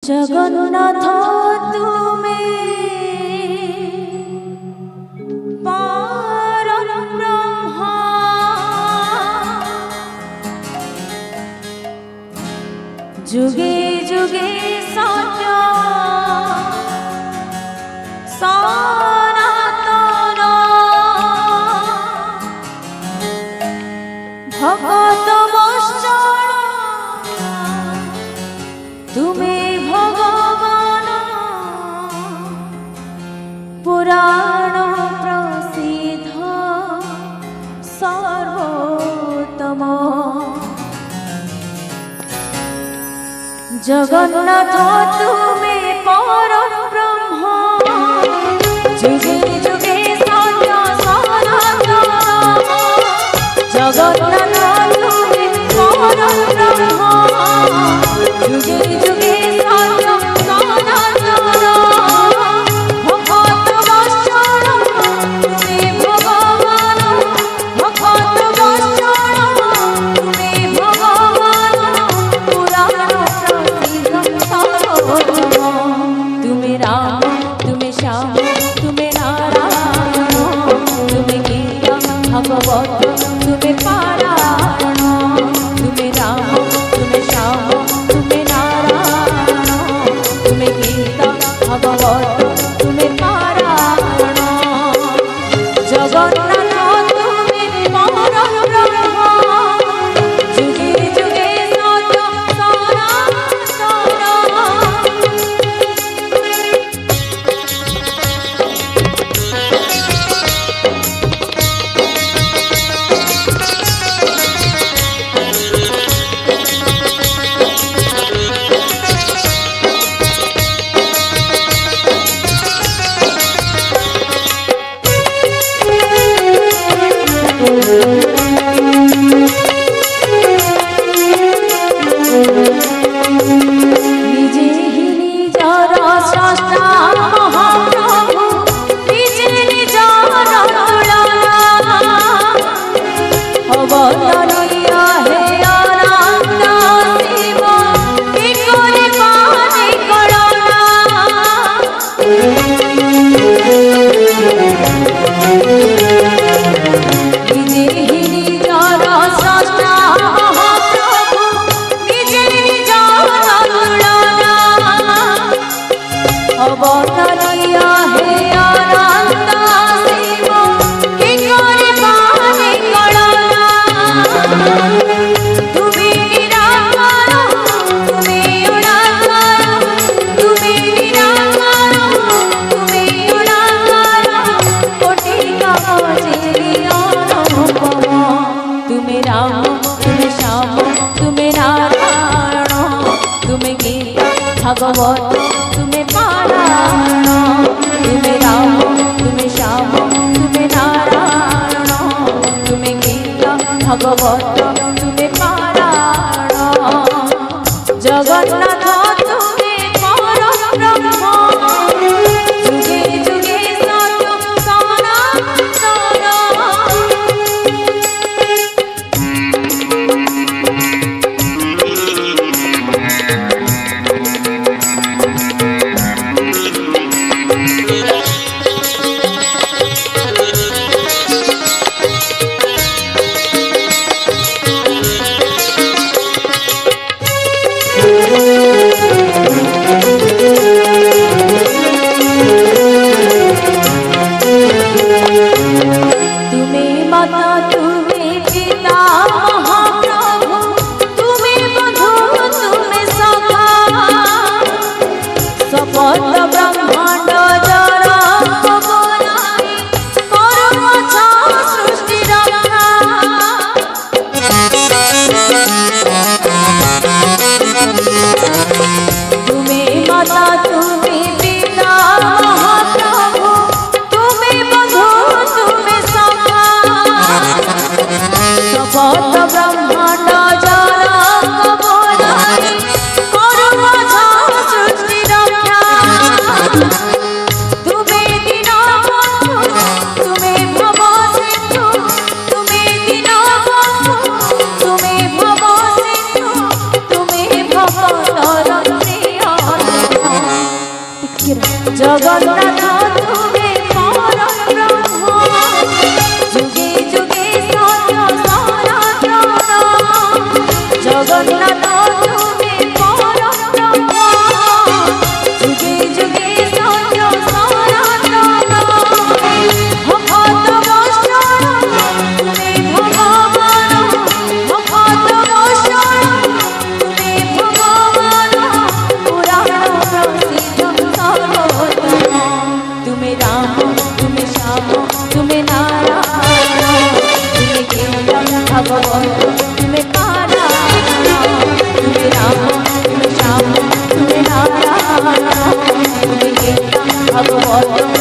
जगन्नाथ तुमे पारम ब्रह्मा जुगे जुगे सत्य सनातन भगत वत्सल तुमे भगवान पुराण प्रसिद्ध सर्वोत्तम जगन्नाथ तुमे परम ब्रह्म जुगे जुगे सत्य सनातन जगन्नाथ तुमे परम ब्रह्म जुगे जुगे सत्य सनातन भगत वत्सल तुमे भगवान भगत वत्सल तुमे भगवान पुराण प्रसिद्ध सर्वोत्तम तुमे राम तुमे श्याम तुमे नारायण तुमे गीता भगवत तुमे पारायण तुमे राम तुमे श्याम तुमे नारायण तुमे गीता भगवत तुमे पारायण जगन्नाथ तुमे परम ब्रह्म जुगे जुगे सत्य निजे ही निजर स्रष्टा महाप्रभु निजे निजर तुलना अवतरिया हे अनंत शिव कि करे पानी करुणा निजे ही निजर स्रष्टा महाप्रभु निजे निजर तुलना अवतरिया हे अनंत शिव कि करे पानी करुणा तुमे निराकार तुमे उदाकार तुमे निराकार तुमे उदाकार कोटि कामजेरि अनुपम तुमे राम तुमे श्याम तुमे नारायण तुमे गीता भगवत तुमे पारायण तुमे राम तुमे श्याम तुमे नारायण तुमे गीता भगवत तुमे पारायण जगन्नाथ तुमे परम ब्रह्म जुगे जुगे सत्य सनातन तुमे माता तुमे पिता महाप्रभु तुमे बधू तुमे सखा सपत ब्रह्मांड जरा बनाई करुण सृष्टि रक्षा तुमे माता तुमे पिता महाप्रभु तुमे बधू तुमे सखा सपत ब्रह्मांड जरा बनाई करुण सृष्टि रक्षा तुमे दीनबन्धु तुमे भव सिन्धु तुमे दीनबन्धु तुमे भव सिन्धु तुमे भव জগন্নাথ তুমি পরব্রহ্ম যুগে যুগে সত্য সনাতন জগন্নাথ তুমি পরব্রহ্ম যুগে যুগে সত্য সনাতন ভগত বৎসর তুমি ভগবান ভগত বৎসর তুমি ভগবান পুরাণ প্রসিদ্ধ সর্বোত্তম তুমি রাম তুমি শ্যাম তুমি নারায়ণ তুমি কেবল ভগবন্ত তুমি পারায়ণ তুমি রাম তুমি শ্যাম তুমি নারায়ণ তুমি কেবল ভগবন্ত